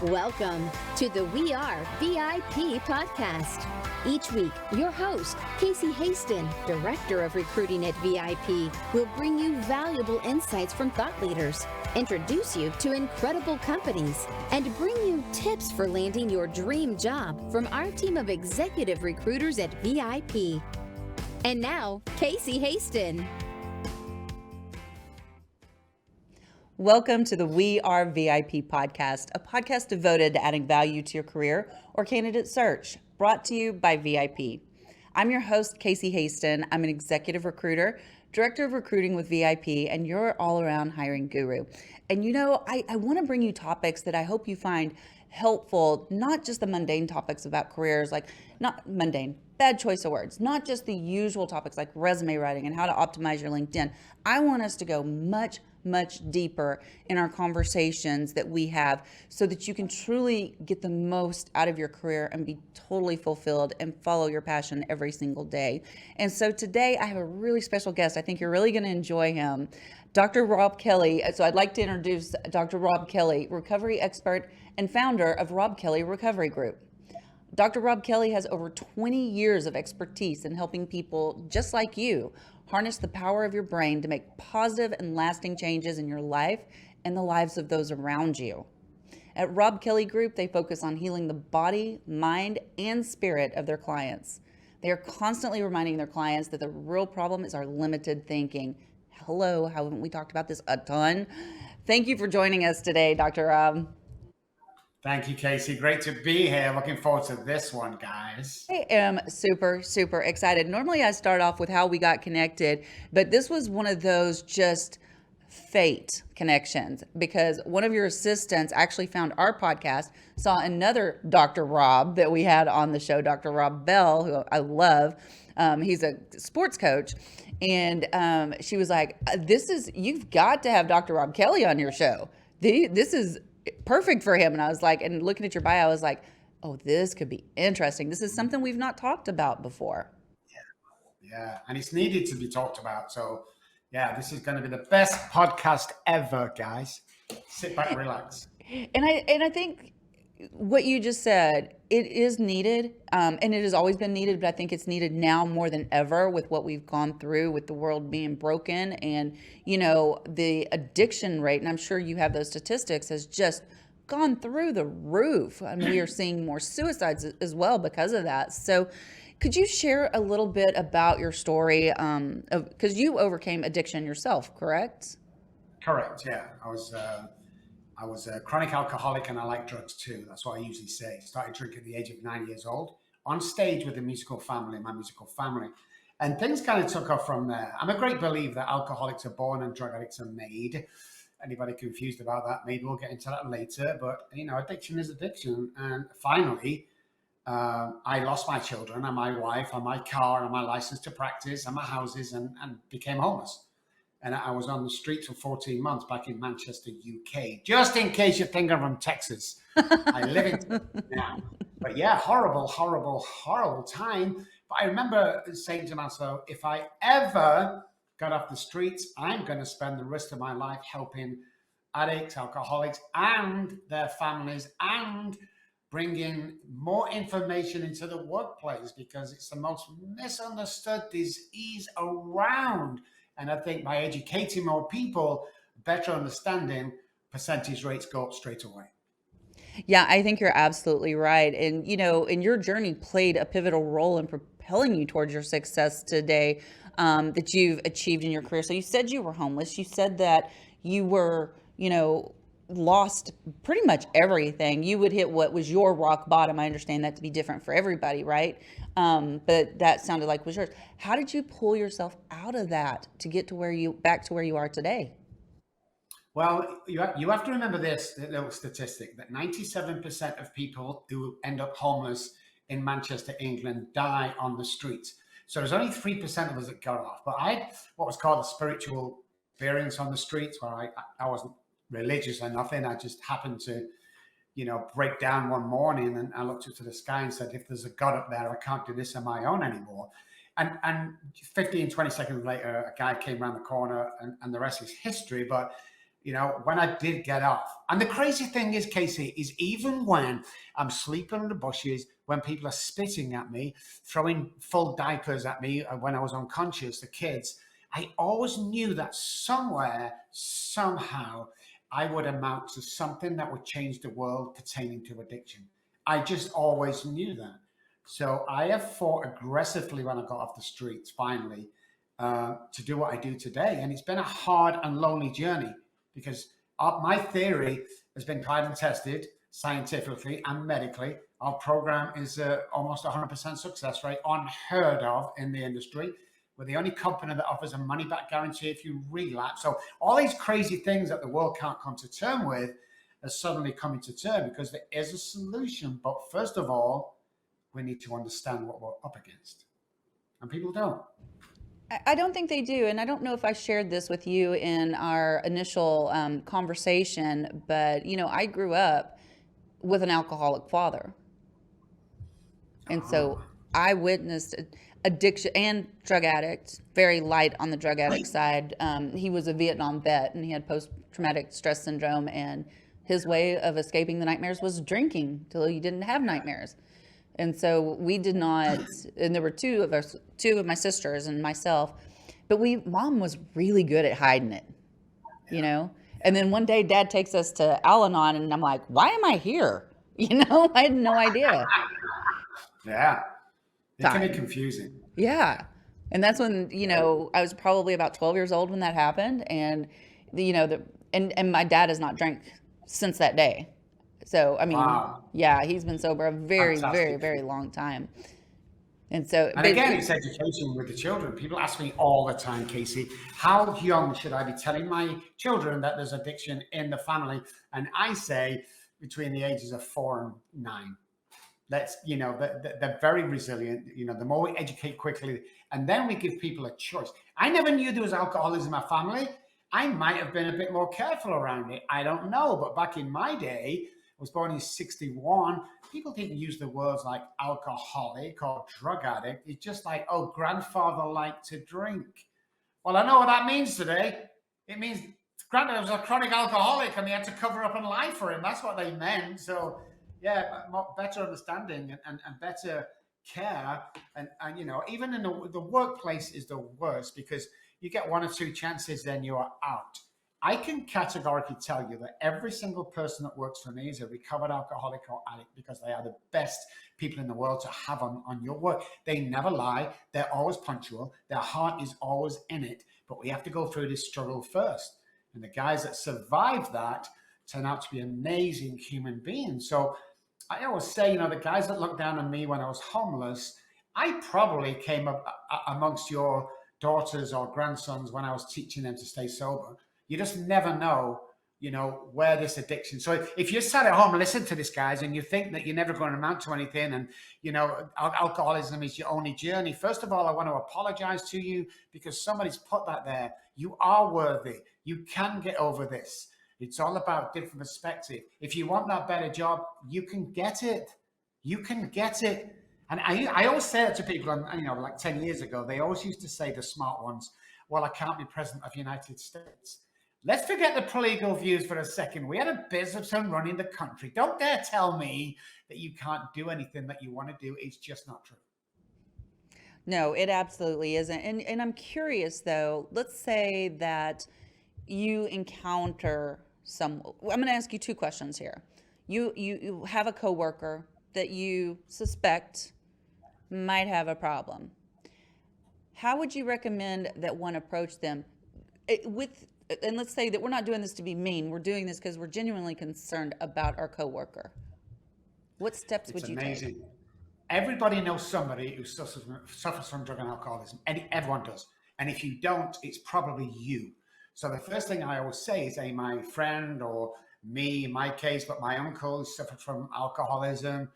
Welcome to the We Are VIP podcast. Each week, your host, Casey Hasten, Director of Recruiting at VIP, will bring you valuable insights from thought leaders, introduce you to incredible companies, and bring you tips for landing your dream job from our team of executive recruiters at VIP. And now, Casey Hasten. Welcome to the We Are VIP podcast, a podcast devoted to adding value to your career or candidate search, brought to you by VIP. I'm your host, Casey Hasten. I'm an executive recruiter, director of recruiting with VIP, and your all-around hiring guru. And you know, I want to bring you topics that I hope you find helpful, not just the mundane topics about careers, like not mundane, bad choice of words, not just the usual topics like resume writing and how to optimize your LinkedIn. I want us to go much deeper in our conversations that we have so that you can truly get the most out of your career and be totally fulfilled and follow your passion every single day. And so today I have a really special guest. I think you're really going to enjoy him, Dr. Robb Kelly. So I'd like to introduce Dr. Robb Kelly, recovery expert and founder of Robb Kelly Recovery Group. Dr. Robb Kelly has over 20 years of expertise in helping people just like you harness the power of your brain to make positive and lasting changes in your life and the lives of those around you. At Robb Kelly Group, they focus on healing the body, mind, and spirit of their clients. They are constantly reminding their clients that the real problem is our limited thinking. Hello, haven't we talked about this a ton? Thank you for joining us today, Dr. Robb. Thank you, Casey. Great to be here. Looking forward to this one, guys. I am super excited. Normally I start off with how we got connected, but this was one of those just fate connections because one of your assistants actually found our podcast, saw another Dr. Robb that we had on the show, Dr. Robb Bell, who I love. He's a sports coach. And she was like, you've got to have Dr. Robb Kelly on your show. This is perfect for him. And I was like, and looking at your bio, I was like, oh, this could be interesting. This is something we've not talked about before. Yeah. And it's needed to be talked about. So yeah, this is going to be the best podcast ever, guys. Sit back, relax. And I think what you just said, it is needed, and it has always been needed, but I think it's needed now more than ever with what we've gone through with the world being broken and, you know, the addiction rate, and I'm sure you have those statistics, has just gone through the roof. And we are seeing more suicides as well because of that. So could you share a little bit about your story, because you overcame addiction yourself, correct? Correct, yeah. I was a chronic alcoholic and I like drugs too. That's what I usually say. Started drinking at the age of 9 years old on stage with my musical family. And things kind of took off from there. I'm a great believer that alcoholics are born and drug addicts are made. Anybody confused about that? Maybe we'll get into that later. But, you know, addiction is addiction. And finally, I lost my children and my wife and my car and my license to practice and my houses and became homeless. And I was on the streets for 14 months back in Manchester, UK. Just in case you think I'm from Texas. I live in now. But yeah, horrible time. But I remember saying to myself, if I ever got off the streets, I'm going to spend the rest of my life helping addicts, alcoholics, and their families, and bringing more information into the workplace because it's the most misunderstood disease around. And I think by educating more people, better understanding, percentage rates go up straight away. Yeah, I think you're absolutely right. And, you know, and your journey played a pivotal role in propelling you towards your success today that you've achieved in your career. So you said you were homeless. You said that you were, you know, lost pretty much everything. You would hit what was your rock bottom. I understand that to be different for everybody, right? But that sounded like was yours. How did you pull yourself out of that to get to back to where you are today? Well, you have to remember this little statistic that 97% of people who end up homeless in Manchester, England, die on the streets. So there's only 3% of us that got off. But I had what was called a spiritual experience on the streets where I wasn't religious or nothing. I just happened to, you know, break down one morning and I looked up to the sky and said, if there's a God up there, I can't do this on my own anymore. And 15, 20 seconds later, a guy came around the corner and the rest is history. But when I did get off. And the crazy thing is, Casey, is even when I'm sleeping in the bushes, when people are spitting at me, throwing full diapers at me when I was unconscious, the kids, I always knew that somewhere, somehow, I would amount to something that would change the world pertaining to addiction. I just always knew that. So I have fought aggressively when I got off the streets, finally, to do what I do today. And it's been a hard and lonely journey because my theory has been tried and tested scientifically and medically. Our program is almost 100% success rate, unheard of in the industry. We're the only company that offers a money-back guarantee if you relapse. So all these crazy things that the world can't come to term with are suddenly coming to term because there is a solution. But first of all, we need to understand what we're up against. And people don't. I don't think they do. And I don't know if I shared this with you in our initial conversation, but, I grew up with an alcoholic father. And so I witnessed addiction and drug addict, very light on the drug addict side. He was a Vietnam vet and he had post-traumatic stress syndrome. And his way of escaping the nightmares was drinking till he didn't have nightmares. And so we did not, and there were two of my sisters and myself, but mom was really good at hiding it, And then one day dad takes us to Al-Anon and I'm like, why am I here? I had no idea. Yeah. It can be confusing. Yeah. And that's when, I was probably about 12 years old when that happened. And, and my dad has not drank since that day. So, I mean, Wow. Yeah, he's been sober a very, Fantastic. very, very long time. And so, And again, it's education with the children. People ask me all the time, Casey, how young should I be telling my children that there's addiction in the family? And I say between the ages of 4 and 9. That's, they're very resilient. The more we educate quickly, and then we give people a choice. I never knew there was alcoholism in my family. I might have been a bit more careful around it. I don't know. But back in my day, I was born in 61. People didn't use the words like alcoholic or drug addict. It's just like, oh, grandfather liked to drink. Well, I know what that means today. It means granddad was a chronic alcoholic and they had to cover up and lie for him. That's what they meant. So, yeah, better understanding and better care. And even in the workplace is the worst because you get 1 or 2 chances, then you are out. I can categorically tell you that every single person that works for me is a recovered alcoholic or addict because they are the best people in the world to have on your work. They never lie. They're always punctual. Their heart is always in it. But we have to go through this struggle first. And the guys that survive that turn out to be amazing human beings. So I always say, the guys that looked down on me when I was homeless, I probably came up amongst your daughters or grandsons when I was teaching them to stay sober. You just never know, where this addiction. So if you're sat at home and listen to this, guys, and you think that you're never going to amount to anything and, alcoholism is your only journey, first of all, I want to apologize to you because somebody's put that there. You are worthy. You can get over this. It's all about different perspective. If you want that better job, you can get it. You can get it. And I always say that to people, and, like 10 years ago, they always used to say, the smart ones, well, I can't be president of the United States. Let's forget the political views for a second. We had a businessman running the country. Don't dare tell me that you can't do anything that you want to do. It's just not true. No, it absolutely isn't. And I'm curious, though, let's say that you encounter I'm going to ask you 2 questions here. You have a coworker that you suspect might have a problem. How would you recommend that one approach them and let's say that we're not doing this to be mean. We're doing this because we're genuinely concerned about our coworker. What steps would you take? Everybody knows somebody who suffers from drug and alcoholism. Everyone does. And if you don't, it's probably you. So the first thing I always say is, hey, my friend or me, in my case, but my uncle suffered from alcoholism.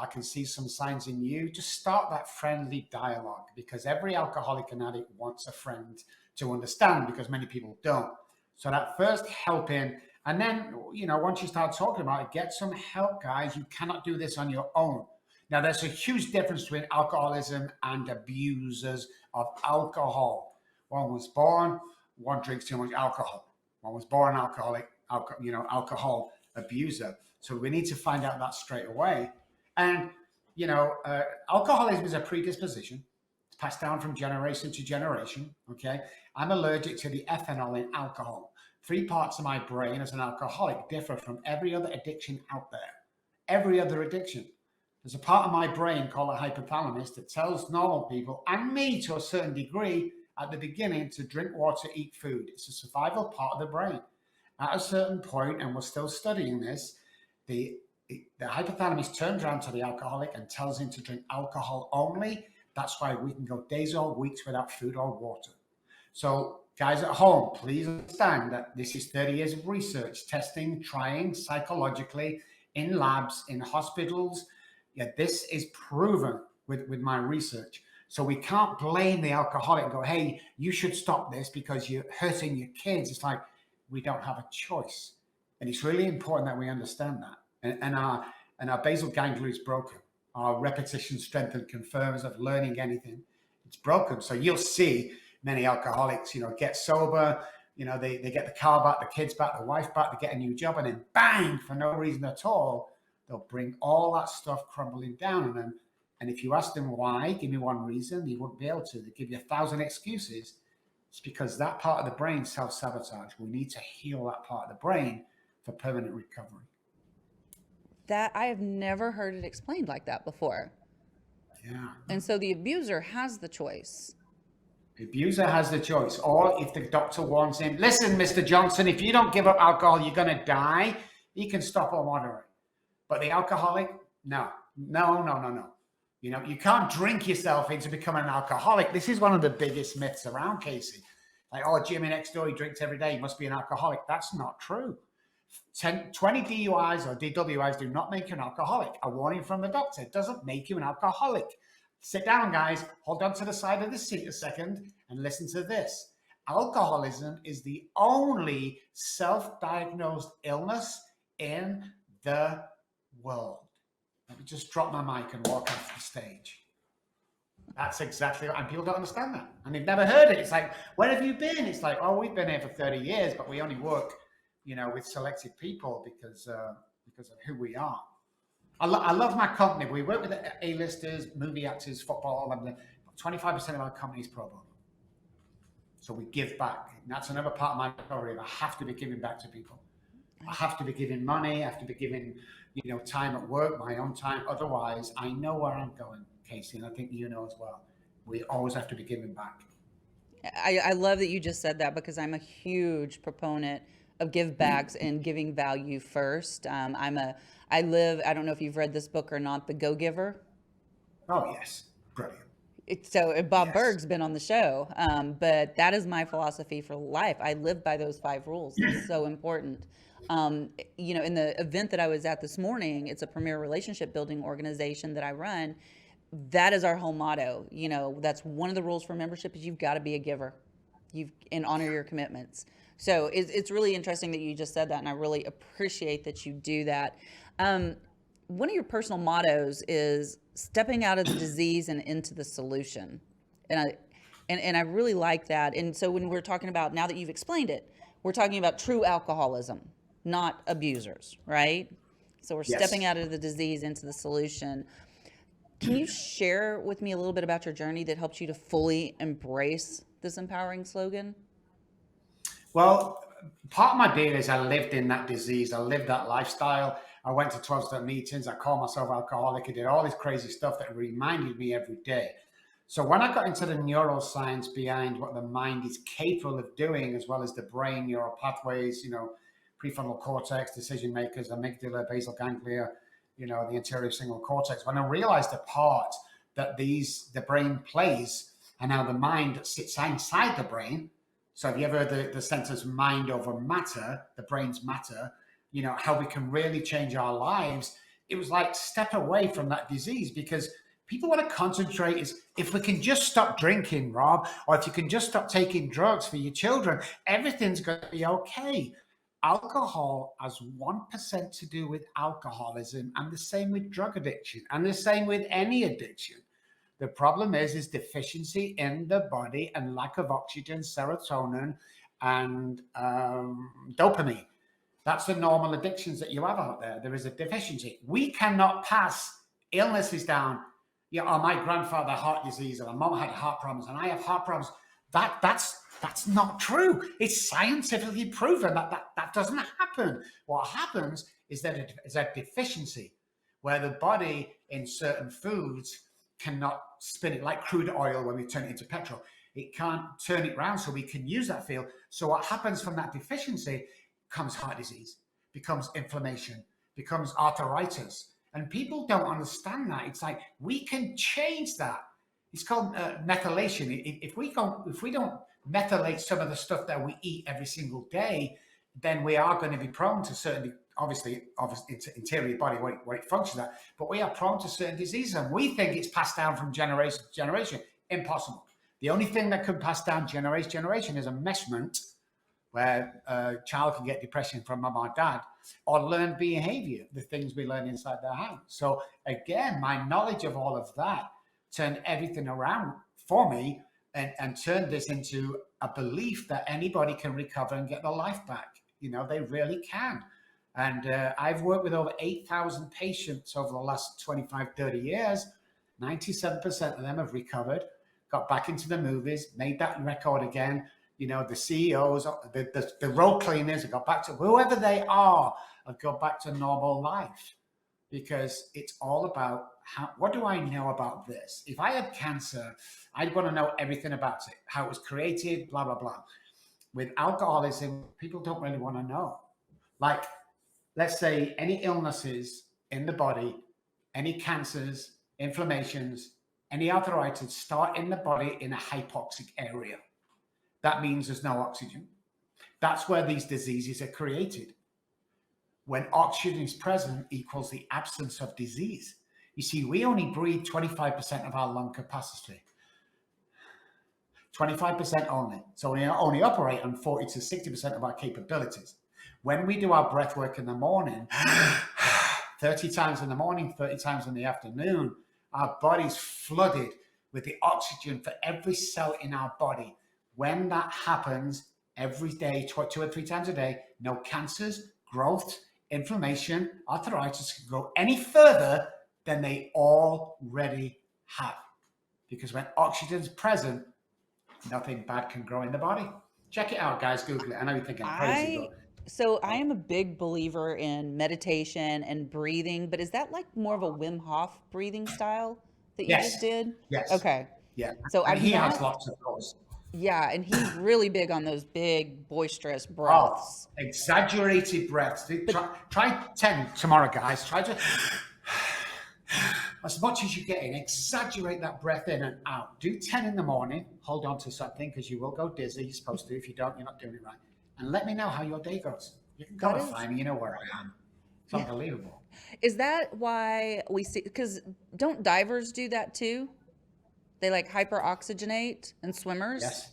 I can see some signs in you. Just start that friendly dialogue because every alcoholic and addict wants a friend to understand because many people don't. So that first helping, and then, once you start talking about it, get some help, guys. You cannot do this on your own. Now, there's a huge difference between alcoholism and abusers of alcohol. One was born, one drinks too much alcohol. One was born alcoholic, alcohol abuser. So we need to find out that straight away. And, alcoholism is a predisposition. It's passed down from generation to generation. Okay. I'm allergic to the ethanol in alcohol. 3 parts of my brain as an alcoholic differ from every other addiction out there. Every other addiction. There's a part of my brain called the hypothalamus that tells normal people, and me to a certain degree, at the beginning to drink water, eat food. It's a survival part of the brain. At a certain point, and we're still studying this, the hypothalamus turns around to the alcoholic and tells him to drink alcohol only. That's why we can go days or weeks without food or water. So guys at home, please understand that this is 30 years of research, testing, trying psychologically in labs, in hospitals. Yeah, this is proven with my research. So we can't blame the alcoholic and go, hey, you should stop this because you're hurting your kids. It's like, we don't have a choice. And it's really important that we understand that. And our basal ganglia is broken. Our repetition, strength, and confirms of learning anything, it's broken. So you'll see many alcoholics, get sober, they get the car back, the kids back, the wife back, they get a new job, and then bang, for no reason at all, they'll bring all that stuff crumbling down on them. And if you ask them why, give me one reason, they wouldn't be able to. They give you 1,000 excuses. It's because that part of the brain self-sabotage. We need to heal that part of the brain for permanent recovery. That I have never heard it explained like that before. Yeah. And so the abuser has the choice. The abuser has the choice. Or if the doctor warns him, listen, Mr. Johnson, if you don't give up alcohol, you're going to die. He can stop or moderate. But the alcoholic, no. You can't drink yourself into becoming an alcoholic. This is one of the biggest myths around, Casey. Like, oh, Jimmy next door, he drinks every day. He must be an alcoholic. That's not true. 20 DUIs or DWIs do not make you an alcoholic. A warning from the doctor doesn't make you an alcoholic. Sit down, guys. Hold on to the side of the seat a second and listen to this. Alcoholism is the only self-diagnosed illness in the world. Let me just drop my mic and walk off the stage. That's exactly what, and people don't understand that. And they've never heard it. It's like, where have you been? It's like, oh, we've been here for 30 years, but we only work, with selected people because of who we are. I love my company. We work with A-listers, movie actors, football. 25% of our company is pro bono. So we give back. And that's another part of my story. I have to be giving back to people. I have to be giving money. I have to be giving, time at work, my own time. Otherwise, I know where I'm going, Casey, and I think you know as well. We always have to be giving back. I love that you just said that because I'm a huge proponent of give backs and giving value first. I don't know if you've read this book or not, The Go-Giver. Oh, yes. Brilliant. Bob Berg's been on the show, but that is my philosophy for life. I live by those 5 rules. It's so important. In the event that I was at this morning, it's a premier relationship building organization that I run. That is our whole motto. That's one of the rules for membership is you've got to be a giver. And honor your commitments. So it's really interesting that you just said that, and I really appreciate that you do that. One of your personal mottos is stepping out of the disease and into the solution. And I really like that. And so when we're talking about, now that you've explained it, we're talking about true alcoholism, not abusers, right? So we're stepping out of the disease into the solution. Can you share with me a little bit about your journey that helped you to fully embrace this empowering slogan? Well, part of my deal is I lived in that disease. I lived that lifestyle. I went to 12-step meetings. I called myself alcoholic. I did all this crazy stuff that reminded me every day. So when I got into the neuroscience behind what the mind is capable of doing, as well as the brain, neural pathways, prefrontal cortex, decision makers, amygdala, basal ganglia, the anterior cingulate cortex, when I realized the part that the brain plays and how the mind sits inside the brain. So have you ever heard the sentence mind over matter, the brain's matter, how we can really change our lives? It was like step away from that disease, because people want to concentrate is if we can just stop drinking, Rob, or if you can just stop taking drugs for your children, everything's going to be okay. Alcohol has 1% to do with alcoholism, and the same with drug addiction, and the same with any addiction. The problem is deficiency in the body and lack of oxygen, serotonin, and dopamine. That's the normal addictions that you have out there. There is a deficiency. We cannot pass illnesses down. You know, oh, my grandfather had heart disease, or my mom had heart problems, and I have heart problems. That's not true. It's scientifically proven that doesn't happen. What happens is that it is a deficiency where the body in certain foods cannot spin it, like crude oil when we turn it into petrol. It can't turn it around so we can use that fuel. So what happens from that deficiency comes heart disease, becomes inflammation, becomes arthritis. And people don't understand that. It's like, we can change that. It's called methylation. If we don't methylate some of the stuff that we eat every single day, then we are going to be prone to certain, obviously interior body, what it functions at, but we are prone to certain diseases. And we think it's passed down from generation to generation. Impossible. The only thing that could pass down generation to generation is enmeshment, where a child can get depression from mom or dad, or learned behavior, the things we learn inside their house. So again, my knowledge of all of that turned everything around for me, and turned this into a belief that anybody can recover and get their life back. You know, they really can. And I've worked with over 8,000 patients over the last 25, 30 years. 97% of them have recovered, got back into the movies, made that record again. You know, the CEOs, the road cleaners have got back to whoever they are, have got back to normal life, because it's all about what do I know about this? If I had cancer, I'd want to know everything about it, how it was created, blah, blah, blah. With alcoholism, people don't really want to know. Like, let's say any illnesses in the body, any cancers, inflammations, any arthritis start in the body in a hypoxic area. That means there's no oxygen. That's where these diseases are created. When oxygen is present equals the absence of disease. You see, we only breathe 25% of our lung capacity. 25% only. So we only operate on 40 to 60% of our capabilities. When we do our breath work in the morning, 30 times in the morning, 30 times in the afternoon, our body's flooded with the oxygen for every cell in our body. When that happens every day, 2 or 3 times a day, no cancers, growth, inflammation, arthritis can go any further than they already have. Because when oxygen's present, nothing bad can grow in the body. Check it out, guys. Google it. I know you're thinking I'm crazy, but So I am a big believer in meditation and breathing, but is that like more of a Wim Hof breathing style that you just yes, did? yes, Okay. yeah. So And I'm he has not, lots of those. yeah, and he's really big on those big boisterous Oh, breaths. exaggerated breaths. Try 10 tomorrow, guys. Try to, as much as you get in, exaggerate that breath in and out. Do 10 in the morning. Hold on to something, because you will go dizzy. You're supposed to. If you don't, you're not doing it right. And let me know how your day goes. You can go That and is, find me. You know where I am. It's yeah. unbelievable. Is that why we see, because don't divers do that too? They like hyperoxygenate, and swimmers? Yes.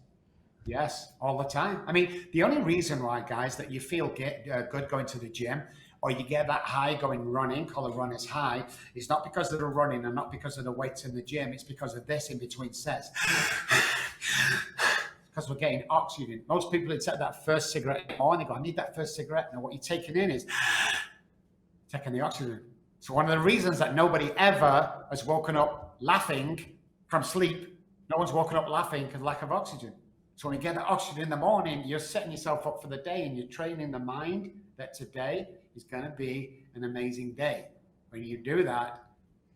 Yes, all the time. I mean, the only reason why, guys, that you feel good going to the gym, or you get that high going running, call it runner's high, is not because of the running and not because of the weights in the gym. It's because of this in between sets. Because we're getting oxygen. Most people would take that first cigarette in the morning, they go, I need that first cigarette. Now, what you're taking in is taking the oxygen. So one of the reasons that nobody ever has woken up laughing from sleep, no one's woken up laughing because of lack of oxygen. So when you get the oxygen in the morning, you're setting yourself up for the day, and you're training the mind that today is going to be an amazing day. When you do that,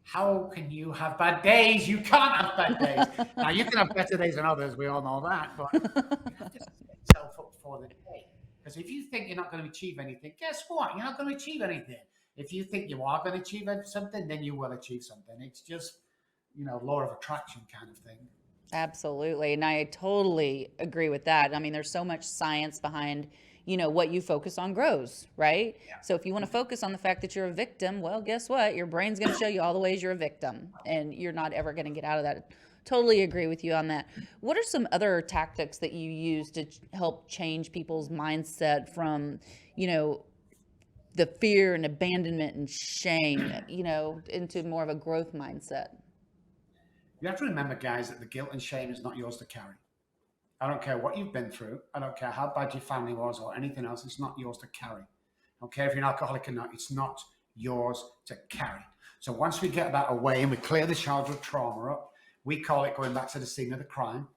how can you have bad days? You can't have bad days. Now, you can have better days than others. We all know that. But you have to set yourself up for the day. Because if you think you're not going to achieve anything, guess what? You're not going to achieve anything. If you think you are going to achieve something, then you will achieve something. It's just, law of attraction kind of thing. Absolutely. And I totally agree with that. I mean, there's so much science behind, what you focus on grows, right? Yeah. So if you want to focus on the fact that you're a victim, well, guess what? Your brain's going to show you all the ways you're a victim, and you're not ever going to get out of that. Totally agree with you on that. What are some other tactics that you use to help change people's mindset from, the fear and abandonment and shame, into more of a growth mindset? You have to remember, guys, that the guilt and shame is not yours to carry. I don't care what you've been through. I don't care how bad your family was or anything else. It's not yours to carry. I don't care if you're an alcoholic or not. It's not yours to carry. So once we get that away and we clear the childhood trauma up, we call it going back to the scene of the crime,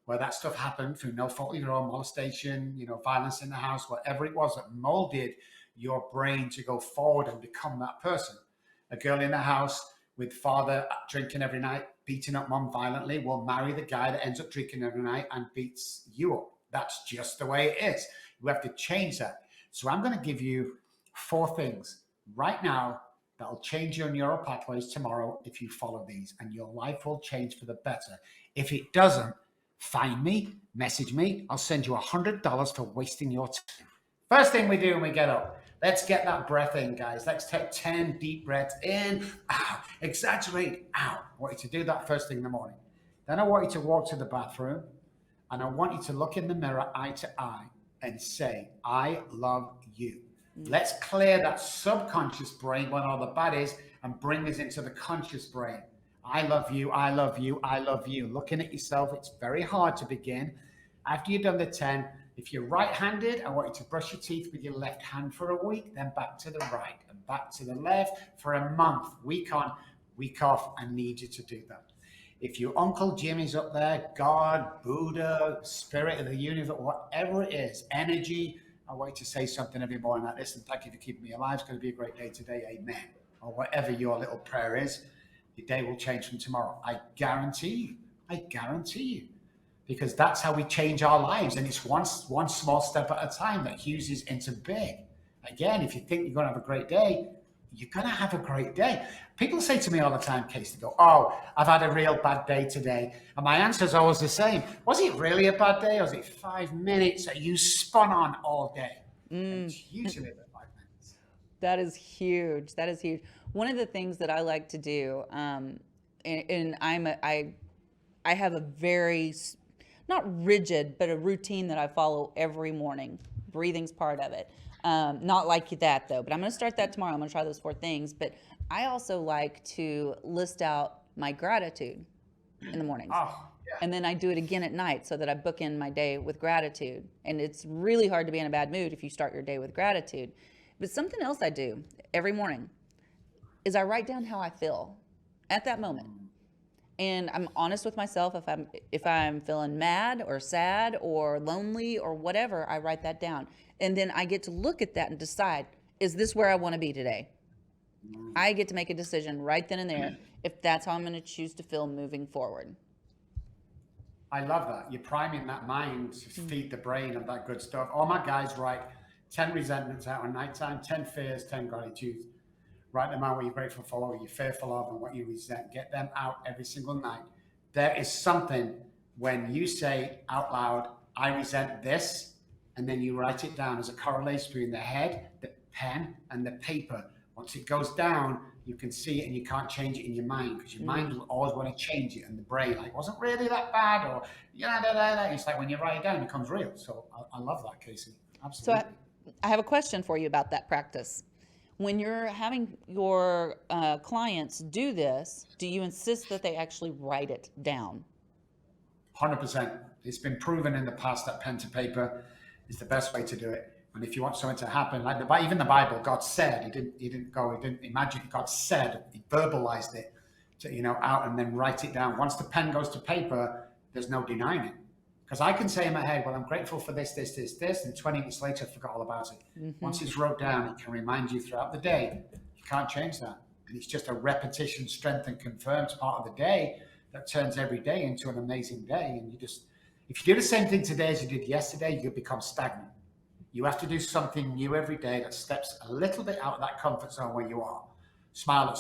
where that stuff happened through no fault of your own, molestation, violence in the house, whatever it was that molded your brain to go forward and become that person. A girl in the house with father drinking every night, beating up mom violently, will marry the guy that ends up drinking every night and beats you up. That's just the way it is. You have to change that. So I'm going to give you 4 things right now that'll change your neural pathways tomorrow if you follow these, and your life will change for the better. If it doesn't, find me, message me. I'll send you $100 for wasting your time. First thing we do when we get up, let's get that breath in, guys. Let's take 10 deep breaths in, out, exaggerate, out. I want you to do that first thing in the morning. Then I want you to walk to the bathroom, and I want you to look in the mirror eye to eye and say, I love you. Let's clear that subconscious brain when all the bad is and bring us into the conscious brain. I love you, I love you, I love you. Looking at yourself, it's very hard to begin. After you've done the 10, if you're right-handed, I want you to brush your teeth with your left hand for a week, then back to the right and back to the left for a month. Week on, week off. I need you to do that. If your Uncle Jimmy's up there, God, Buddha, spirit of the universe, whatever it is, energy, I want you to say something every morning like this, and thank you for keeping me alive. It's going to be a great day today. Amen. Or whatever your little prayer is, your day will change from tomorrow. I guarantee you. I guarantee you. Because that's how we change our lives. And it's one small step at a time that fuses into big. Again, if you think you're going to have a great day, you're going to have a great day. People say to me all the time, Case, they go, oh, I've had a real bad day today. And my answer is always the same. Was it really a bad day? Or was it 5 minutes that you spun on all day? It's usually the 5 minutes. That is huge. That is huge. One of the things that I like to do, and I have a very, not rigid, but a routine that I follow every morning. Breathing's part of it. Not like that though, but I'm going to start that tomorrow. I'm going to try those 4 things. But I also like to list out my gratitude in the mornings. Oh, yeah. And then I do it again at night so that I bookend my day with gratitude. And it's really hard to be in a bad mood if you start your day with gratitude. But something else I do every morning is I write down how I feel at that moment. And I'm honest with myself. If I'm feeling mad or sad or lonely or whatever, I write that down. And then I get to look at that and decide, is this where I want to be today? I get to make a decision right then and there if that's how I'm going to choose to feel moving forward. I love that. You're priming that mind to feed the brain of that good stuff. All my guys write 10 resentments out at nighttime, 10 fears, 10 gratitudes. Write them out what you're grateful for, what you're fearful of, and what you resent. Get them out every single night. There is something when you say out loud, I resent this, and then you write it down as a correlation between the head, the pen, and the paper. Once it goes down, you can see it and you can't change it in your mind because your mind will always want to change it, and the brain, like, wasn't really that bad, or it's like when you write it down, it becomes real. So I love that, Casey. Absolutely. So I have a question for you about that practice. When you're having your clients do this, do you insist that they actually write it down? 100%. It's been proven in the past that pen to paper is the best way to do it. And if you want something to happen, like even the Bible, God said, he didn't imagine it. God said, he verbalized it to, out, and then write it down. Once the pen goes to paper, there's no denying it. Because I can say in my head, well, I'm grateful for this, and 20 minutes later, I forgot all about it. Once it's wrote down, it can remind you throughout the day. You can't change that. And it's just a repetition, strength, and confirms part of the day that turns every day into an amazing day. And if you do the same thing today as you did yesterday, you become stagnant. You have to do something new every day that steps a little bit out of that comfort zone where you are. Smile at